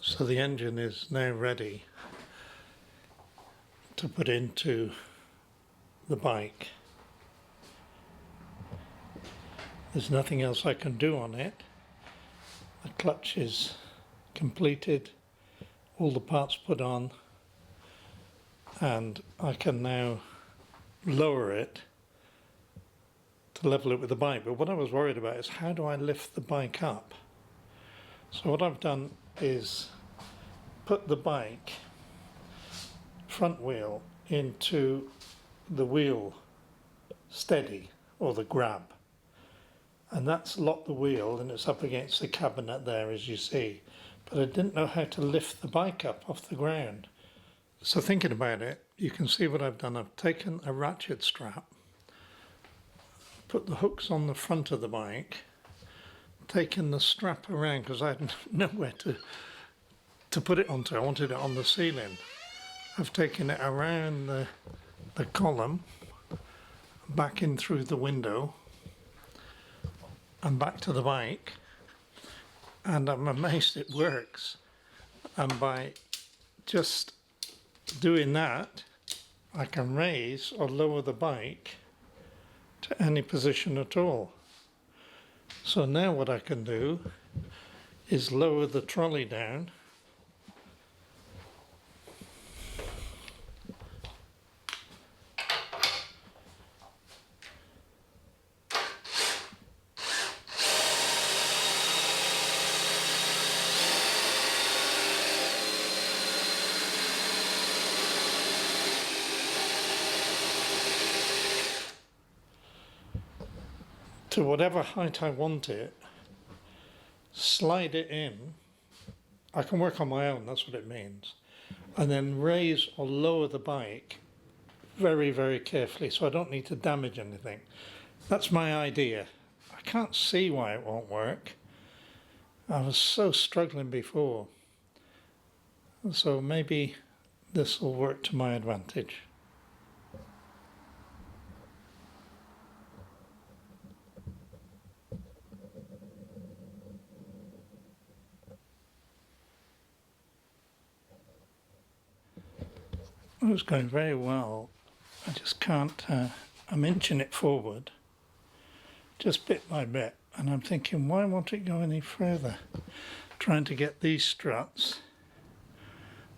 So the engine is now ready to put into the bike. There's nothing else I can do on it. The clutch is completed, all the parts put on, and I can now lower it to level it with the bike. But what I was worried about is, how do I lift the bike up? So what I've done is put the bike front wheel into the wheel steady, or the grab, and that's locked the wheel and it's up against the cabinet there, as you see. But I didn't know how to lift the bike up off the ground. So thinking about it, you can see what I've done. I've taken a ratchet strap, put the hooks on the front of the bike, taken the strap around, because I had nowhere to put it onto. I wanted it on the ceiling. I've taken it around the column, back in through the window, and back to the bike, and I'm amazed it works. And by just doing that, I can raise or lower the bike to any position at all. So now what I can do is lower the trolley down, to whatever height I want it, slide it in. I can work on my own, that's what it means. And then raise or lower the bike very, very carefully, so I don't need to damage anything. That's my idea. I can't see why it won't work. I was so struggling before. So maybe this will work to my advantage. It was going very well. I just can't, I'm inching it forward, just bit by bit, and I'm thinking, why won't it go any further? Trying to get these struts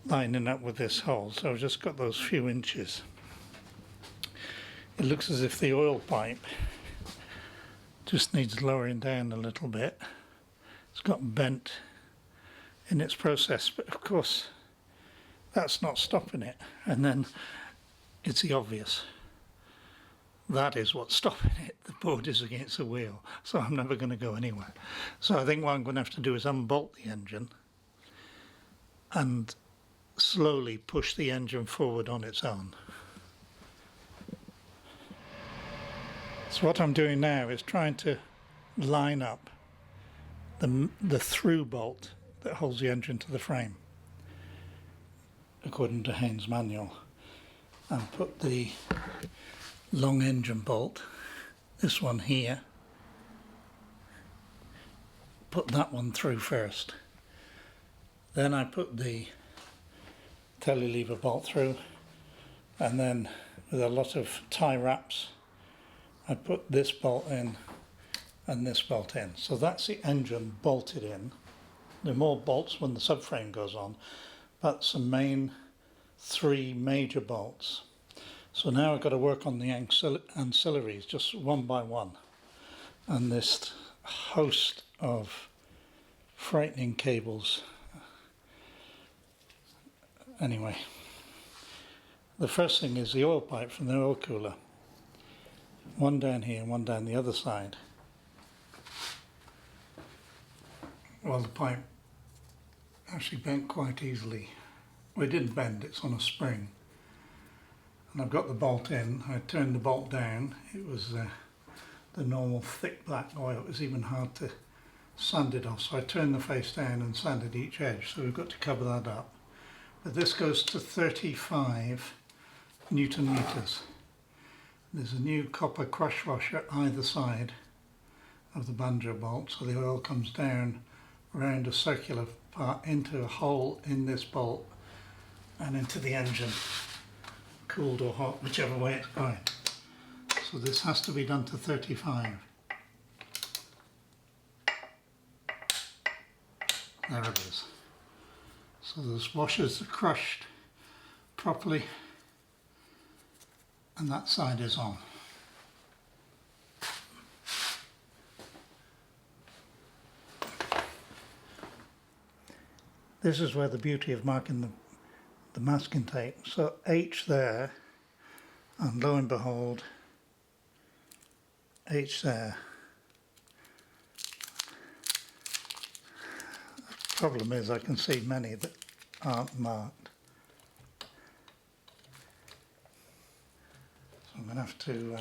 lining up with this hole, so I've just got those few inches. It looks as if the oil pipe just needs lowering down a little bit. It's got bent in its process, but of course that's not stopping it. And then it's the obvious. That is what's stopping it. The board is against the wheel, so I'm never going to go anywhere. So I think what I'm going to have to do is unbolt the engine and slowly push the engine forward on its own. So what I'm doing now is trying to line up the through bolt that holds the engine to the frame, according to Haynes' manual, and put the long engine bolt, this one here, put that one through first. Then I put the telelever bolt through, and then with a lot of tie wraps I put this bolt in and this bolt in. So that's the engine bolted in. There are more bolts when the subframe goes on, but some main 3 major bolts. So now I've got to work on the ancillaries just one by one, and this host of frightening cables. Anyway, the first thing is the oil pipe from the oil cooler. One down here and one down the other side. Well, the pipe actually bent quite easily. Well, it didn't bend, it's on a spring. And I've got the bolt in. I turned the bolt down. It was the normal thick black oil. It was even hard to sand it off. So I turned the face down and sanded each edge. So we've got to cover that up. But this goes to 35 Newton meters. There's a new copper crush washer either side of the banjo bolt, so the oil comes down around a circular part into a hole in this bolt and into the engine, cooled or hot, whichever way it's going. So this has to be done to 35. There it is. So those washers are crushed properly and that side is on. This is where the beauty of marking the masking tape. So H there, and lo and behold, H there. The problem is I can see many that aren't marked. So I'm going to have to...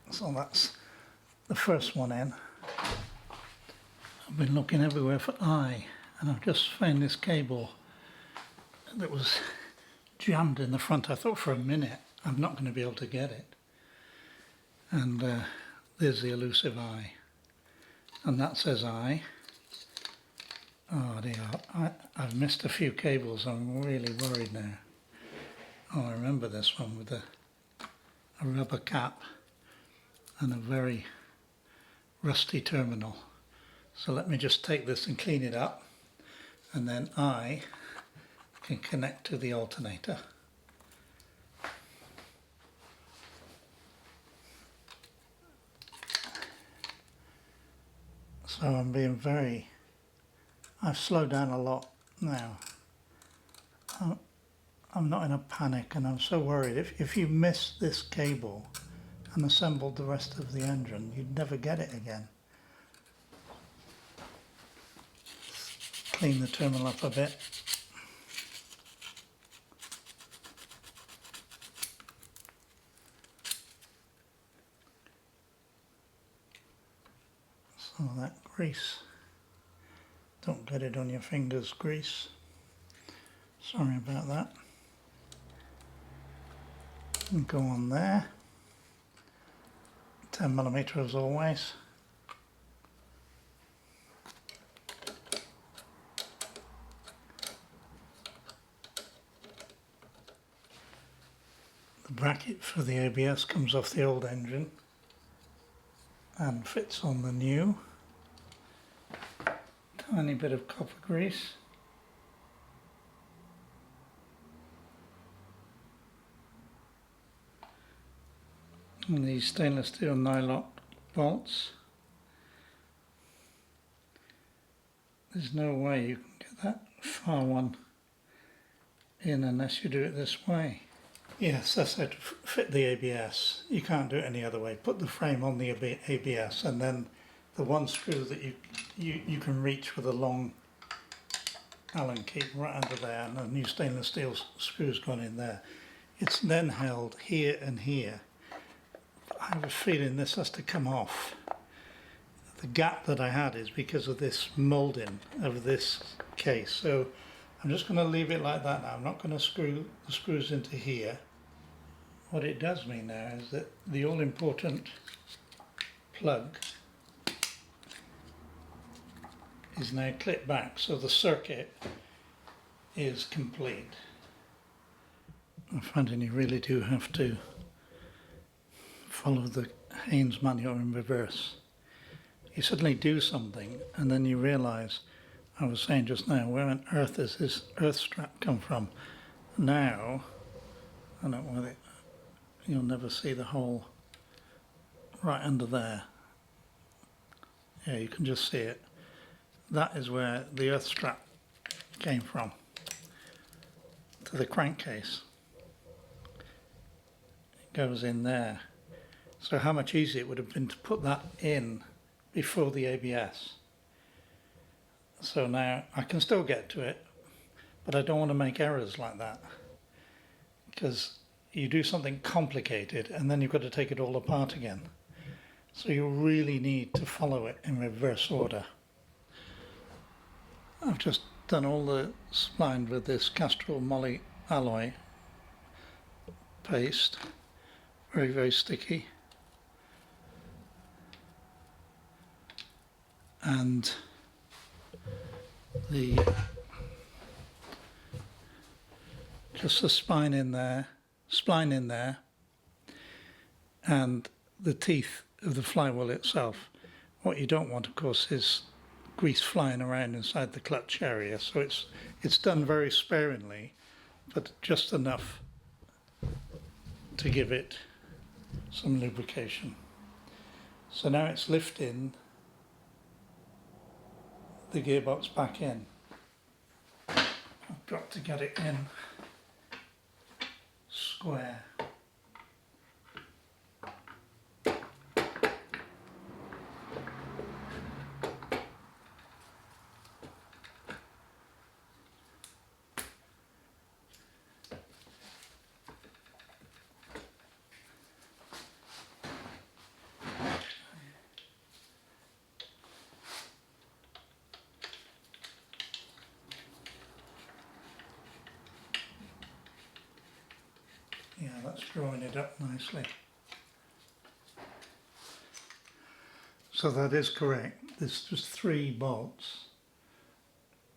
so that's the first one in. I've been looking everywhere for I, and I've just found this cable that was jammed in the front. I thought for a minute I'm not going to be able to get it. And there's the elusive I. And that says I. Oh dear, I've missed a few cables. I'm really worried now. Oh, I remember this one with a rubber cap and a very rusty terminal. So let me just take this and clean it up, and then I can connect to the alternator. So I'm being I've slowed down a lot now. I'm not in a panic, and I'm so worried. If you miss this cable and assembled the rest of the engine, you'd never get it again. Clean the terminal up a bit. So that grease, don't get it on your fingers, grease. Sorry about that. And go on there. 10mm as always. The bracket for the ABS comes off the old engine and fits on the new. Tiny bit of copper grease. And these stainless steel nylock bolts. There's no way you can get that far one in unless you do it this way. Yes, that's how to fit the ABS. You can't do it any other way. Put the frame on the ABS, and then the one screw that you can reach with a long Allen key right under there, and a new stainless steel screw's gone in there. It's then held here and here. I have a feeling this has to come off. The gap that I had is because of this moulding of this case. So I'm just going to leave it like that now. I'm not going to screw the screws into here. What it does mean now is that the all-important plug is now clipped back, so the circuit is complete. I'm finding you really do have to follow the Haynes manual in reverse. You suddenly do something and then you realise, I was saying just now, where on earth is this earth strap come from? Now, I don't know whether you'll never see the hole right under there. Yeah, you can just see it. That is where the earth strap came from, to the crankcase. It goes in there. So how much easier it would have been to put that in before the ABS. So now I can still get to it, but I don't want to make errors like that, because you do something complicated and then you've got to take it all apart again. So you really need to follow it in reverse order. I've just done all the spline with this Castrol moly alloy paste, very, very sticky. and the just the spine in there, and the teeth of the flywheel itself. What you don't want, of course, is grease flying around inside the clutch area. So it's done very sparingly, but just enough to give it some lubrication. So now it's lifting the gearbox back in. I've got to get it in square. Yeah, that's drawing it up nicely. So that is correct. There's just 3 bolts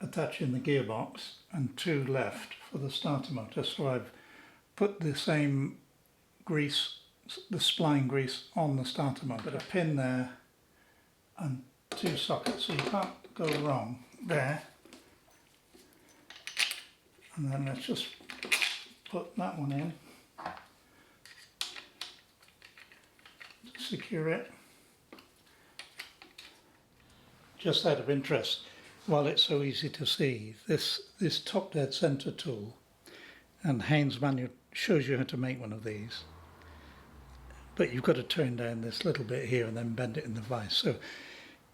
attaching the gearbox and 2 left for the starter motor. So I've put the same grease, the spline grease, on the starter motor. Put a pin there and 2 sockets, so you can't go wrong there. And then let's just put that one in. Secure it. Just out of interest, while it's so easy to see, this top dead center tool, and Haynes' manual shows you how to make one of these, but you've got to turn down this little bit here and then bend it in the vise. So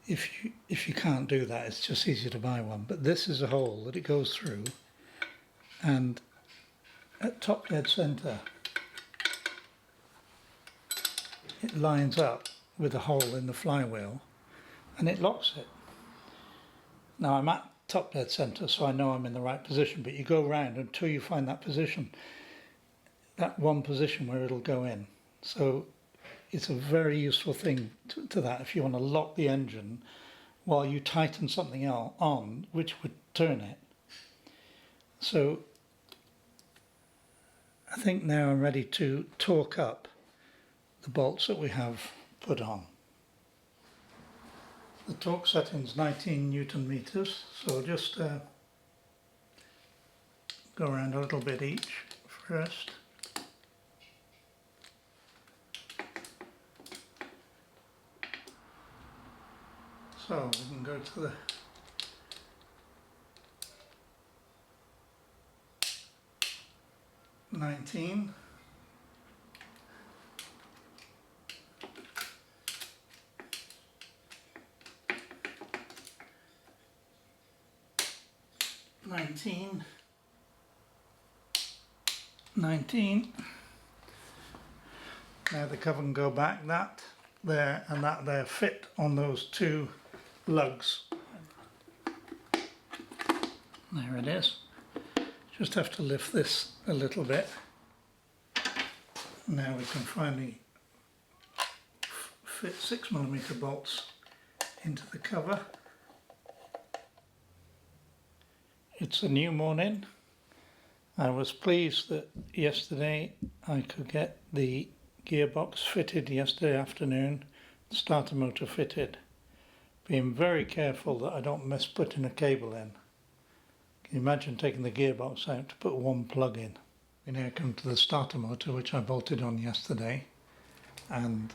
if you can't do that, it's just easier to buy one. But this is a hole that it goes through, and at top dead center it lines up with a hole in the flywheel and it locks it. Now I'm at top dead center, so I know I'm in the right position, but you go round until you find that position, that one position where it'll go in. So it's a very useful thing to that if you want to lock the engine while you tighten something else on which would turn it. So I think now I'm ready to torque up the bolts that we have put on. The torque setting is 19 Newton meters, so just go around a little bit each first. So we can go to the $19. $19. Now the cover can go back. That there and that there fit on those 2 lugs. There it is. Just have to lift this a little bit. Now we can finally fit 6mm bolts into the cover. It's a new morning. I was pleased that yesterday I could get the gearbox fitted yesterday afternoon, the starter motor fitted. Being very careful that I don't miss putting a cable in. Can you imagine taking the gearbox out to put 1 plug in? We now come to the starter motor, which I bolted on yesterday, and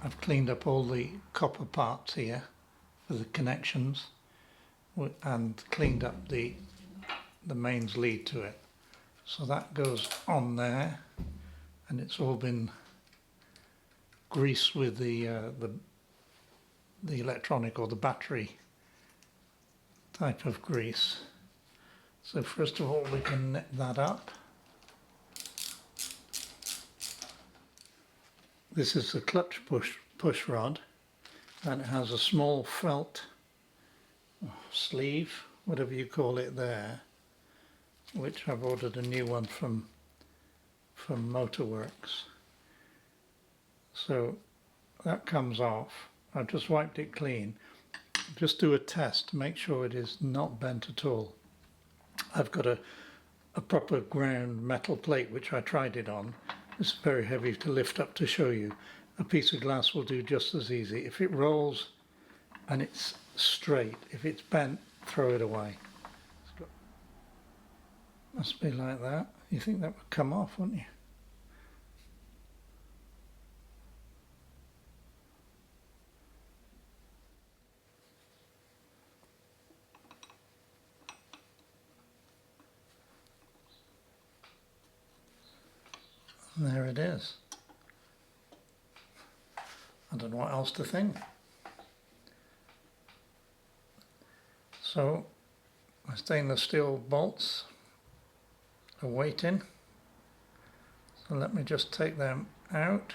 I've cleaned up all the copper parts here for the connections and cleaned up the mains lead to it. So that goes on there, and it's all been greased with the electronic or the battery type of grease. So first of all we can knit that up. This is the clutch push rod, and it has a small felt sleeve, whatever you call it there, which I've ordered a new one from Motorworks. So that comes off. I've just wiped it clean, just do a test to make sure it is not bent at all. I've got a proper ground metal plate which I tried it on. It's very heavy to lift up to show you. A piece of glass will do just as easy. If it rolls and it's straight, if it's bent, throw it away. Must be like that. You think that would come off, wouldn't you? And there it is. I don't know what else to think. So my stainless steel bolts are waiting. So let me just take them out.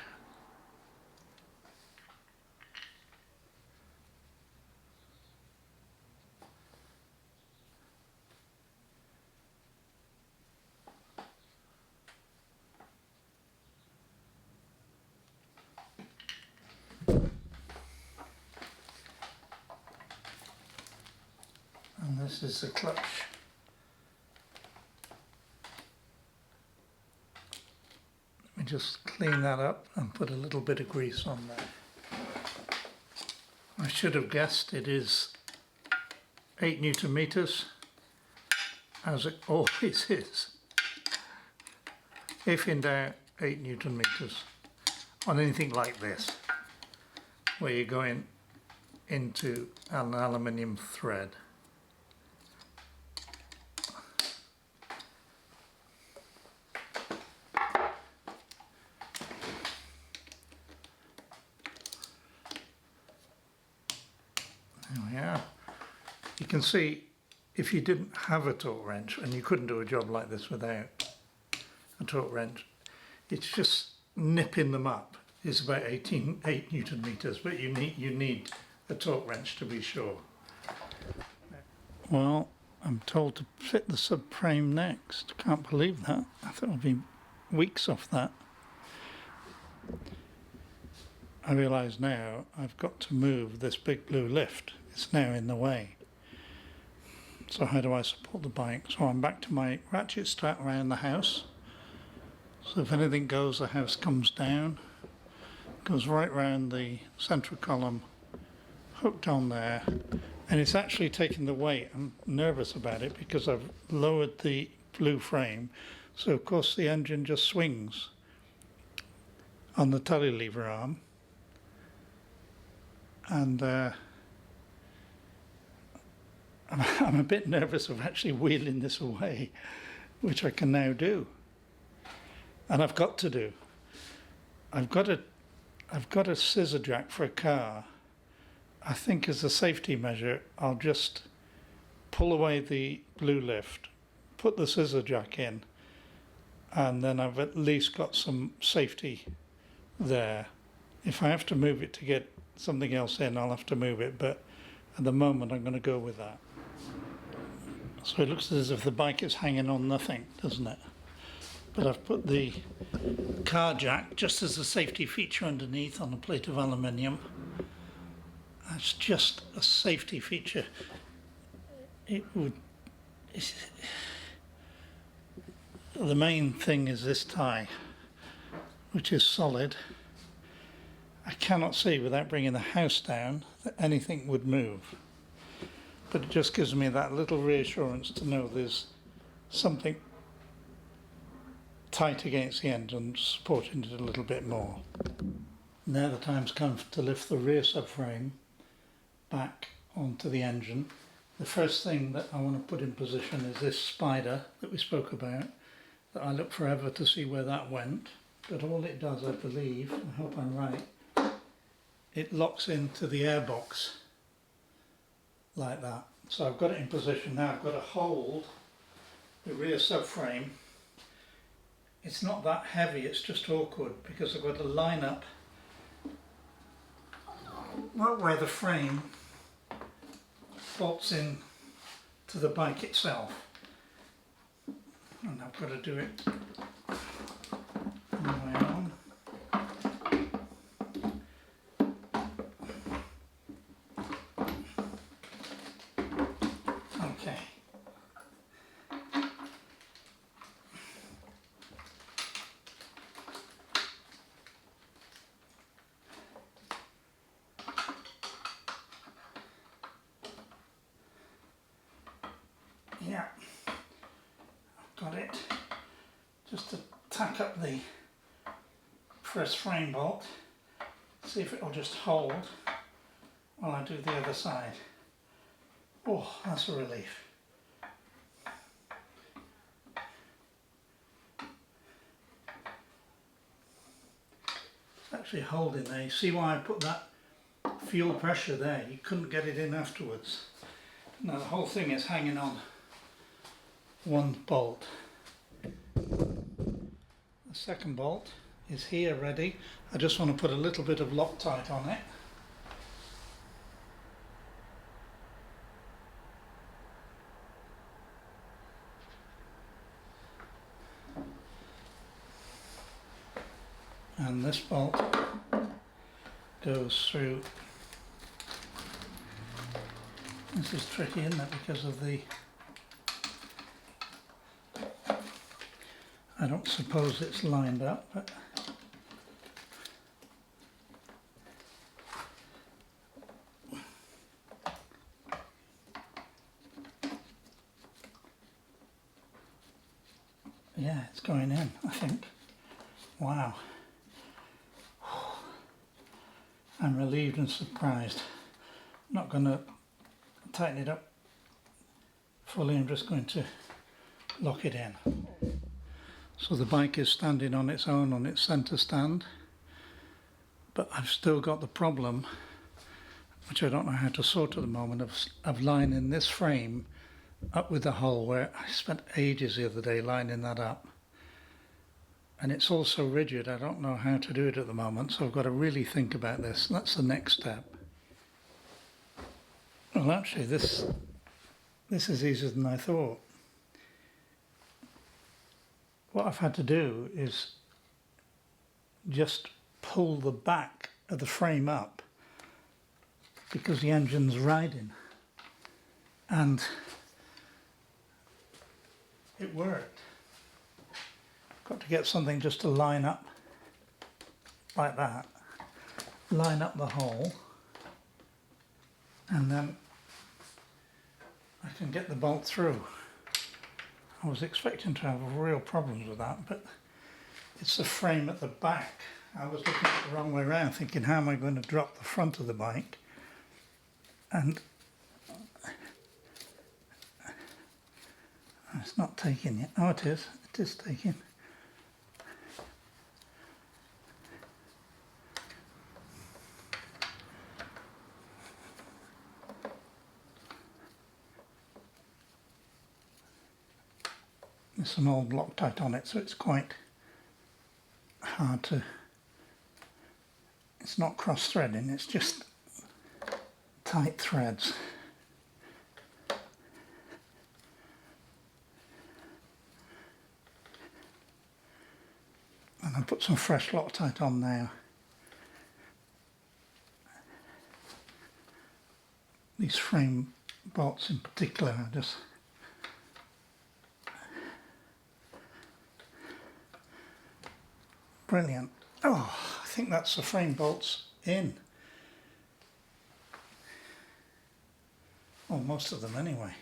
And this is the clutch. Let me just clean that up and put a little bit of grease on there. I should have guessed it is 8 Newton meters, as it always is. If in doubt, 8 Newton meters on anything like this, where you're going into an aluminium thread. There we are. You can see if you didn't have a torque wrench, and you couldn't do a job like this without a torque wrench, it's just nipping them up is about 8 Newton meters, but you need a torque wrench to be sure. Well, I'm told to fit the subframe next. Can't believe that. I thought I'd be weeks off that. I realise now I've got to move this big blue lift. It's now in the way. So how do I support the bike? So I'm back to my ratchet strap around the house. So if anything goes, the house comes down, goes right round the central column, hooked on there, and it's actually taking the weight. I'm nervous about it because I've lowered the blue frame, so of course the engine just swings on the tully lever arm, and I'm a bit nervous of actually wheeling this away, which I can now do, and I've got to do. I've got a scissor jack for a car. I think as a safety measure, I'll just pull away the blue lift, put the scissor jack in, and then I've at least got some safety there. If I have to move it to get something else in, I'll have to move it, but at the moment I'm going to go with that. So it looks as if the bike is hanging on nothing, doesn't it? But I've put the car jack just as a safety feature underneath on a plate of aluminium. That's just a safety feature. The main thing is this tie, which is solid. I cannot see without bringing the house down that anything would move. But it just gives me that little reassurance to know there's something tight against the end and supporting it a little bit more. Now the time's come to lift the rear subframe back onto the engine. The first thing that I want to put in position is this spider that we spoke about, that I looked forever to see where that went, but all it does, I believe, I hope I'm right, it locks into the airbox like that. So I've got it in position now. I've got to hold the rear subframe. It's not that heavy, it's just awkward because I've got to line up where the frame bolts in to the bike itself. And I've got to do it on my own. Yeah, I've got it. Just to tack up the first frame bolt, see if it'll just hold while I do the other side. Oh, that's a relief. It's actually holding there. You see why I put that fuel pressure there? You couldn't get it in afterwards. Now the whole thing is hanging on one bolt. The second bolt is here ready. I just want to put a little bit of Loctite on it. And this bolt goes through. This is tricky, isn't it, because of the, I don't suppose it's lined up, but yeah, it's going in, I think. Wow. I'm relieved and surprised. I'm not going to tighten it up fully, I'm just going to lock it in. So the bike is standing on its own on its centre stand, but I've still got the problem, which I don't know how to sort at the moment, of lining this frame up with the hole, where I spent ages the other day lining that up. And it's all so rigid, I don't know how to do it at the moment, so I've got to really think about this. That's the next step. Well, actually, this is easier than I thought. What I've had to do is just pull the back of the frame up because the engine's riding, and it worked. Got to get something just to line up like that, line up the hole, and then I can get the bolt through. I was expecting to have real problems with that, but it's the frame at the back. I was looking at it the wrong way around, thinking, how am I going to drop the front of the bike? And it's not taking yet. Oh, it is. It is taking. There's some old Loctite on it, so it's quite hard to, it's not cross-threading, it's just tight threads. And I put some fresh Loctite on now. These frame bolts in particular are just brilliant. Oh, I think that's the frame bolts in. Well, most of them anyway,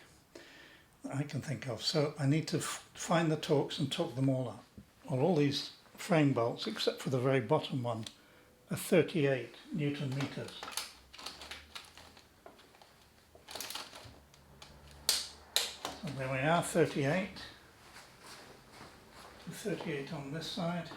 that I can think of. So I need to find the torques and torque them all up. Well, all these frame bolts, except for the very bottom one, are 38 Newton meters. So there we are, 38. 38 on this side.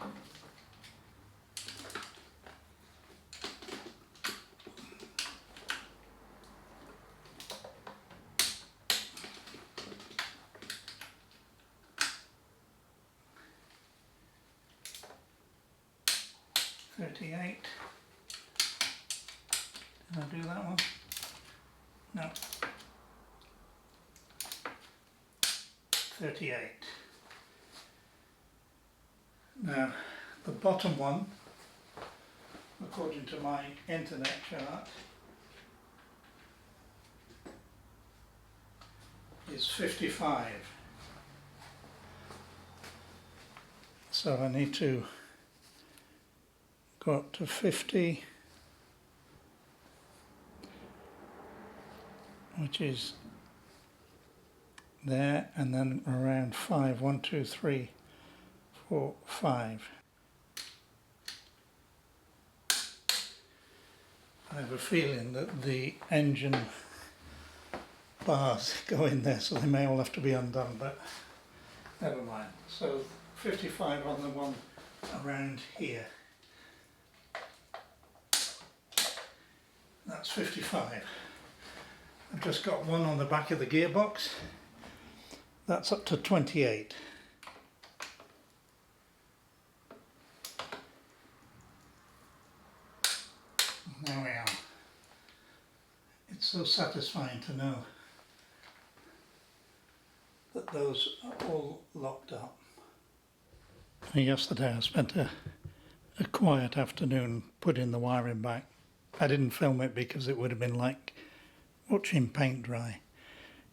Did I do that one? No. 38. Now, the bottom one, according to my internet chart, is 55. So I need to go up to 50, which is there, and then around 5. 1, 2, 3, 4, 5. I have a feeling that the engine bars go in there, so they may all have to be undone, but never mind. So 55 on the one around here. That's 55. I've just got one on the back of the gearbox. That's up to 28. There we are. It's so satisfying to know that those are all locked up. Yesterday I spent a quiet afternoon putting the wiring back. I didn't film it because it would have been like watching paint dry.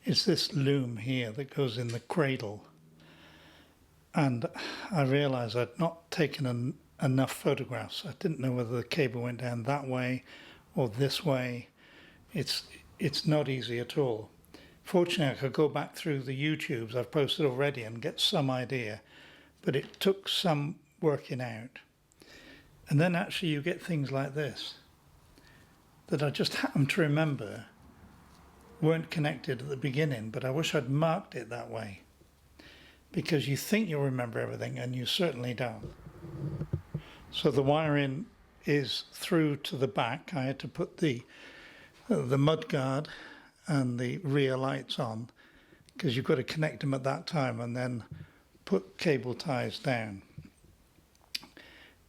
It's this loom here that goes in the cradle, and I realised I'd not taken enough photographs. I didn't know whether the cable went down that way or this way. It's not easy at all. Fortunately, I could go back through the YouTubes I've posted already and get some idea, but it took some working out. And then actually you get things like this that I just happen to remember weren't connected at the beginning, but I wish I'd marked it that way, because you think you'll remember everything and you certainly don't. So the wiring is through to the back. I had to put the mud guard and the rear lights on, because you've got to connect them at that time and then put cable ties down.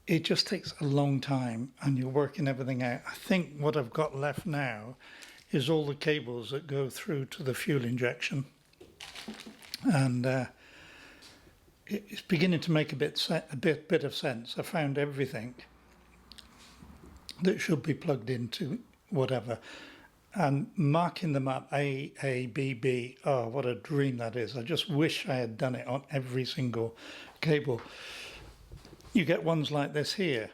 It just takes a long time and you're working everything out. I think what I've got left now is all the cables that go through to the fuel injection, and it's beginning to make a bit of sense. I found everything that should be plugged into whatever, and marking them up A, B, B. Oh, what a dream that is. I just wish I had done it on every single cable. You get ones like this here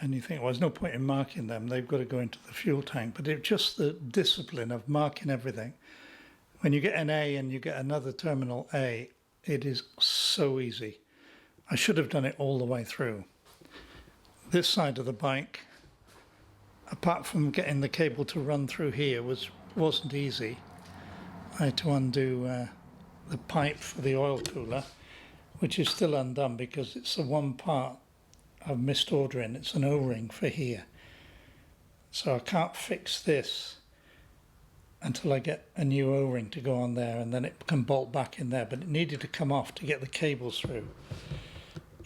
and you think, well, there's no point in marking them, they've got to go into the fuel tank. But it's just the discipline of marking everything. When you get an A and you get another terminal A, it is so easy. I should have done it all the way through. This side of the bike, apart from getting the cable to run through here, wasn't easy. I had to undo the pipe for the oil cooler, which is still undone because it's the one part I've missed ordering. It's an O-ring for here. So I can't fix this until I get a new O-ring to go on there, and then it can bolt back in there, but it needed to come off to get the cables through.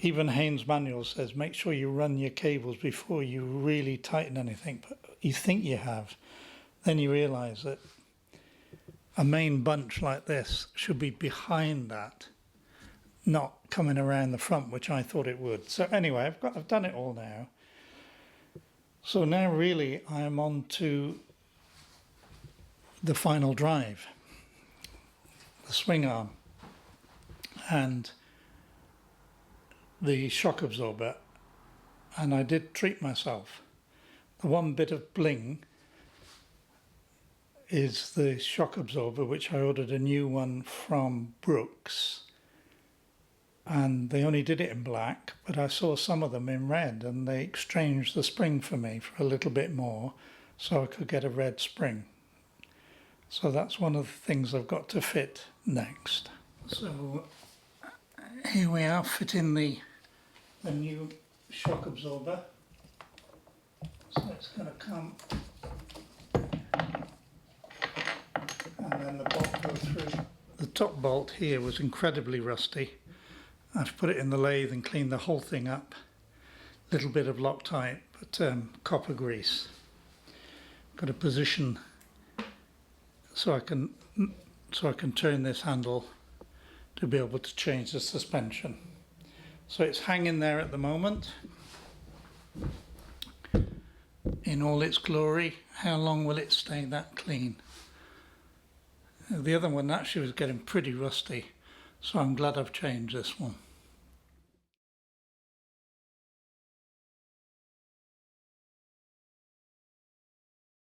Even Haynes manual says make sure you run your cables before you really tighten anything, but you think you have. Then you realise that a main bunch like this should be behind that, not coming around the front, which I thought it would. So anyway, I've done it all now. So now really I'm on to the final drive, the swing arm and the shock absorber, and I did treat myself. The one bit of bling is the shock absorber, which I ordered a new one from Brooks, and they only did it in black, but I saw some of them in red, and they exchanged the spring for me for a little bit more so I could get a red spring. So that's one of the things I've got to fit next. So here we are, fitting the new shock absorber. So it's going to come, and then the bolt goes through. The top bolt here was incredibly rusty. I've put it in the lathe and cleaned the whole thing up. Little bit of Loctite, but copper grease. Got a position so I can turn this handle to be able to change the suspension. So it's hanging there at the moment in all its glory. How long will it stay that clean? The other one actually was getting pretty rusty, so I'm glad I've changed this one.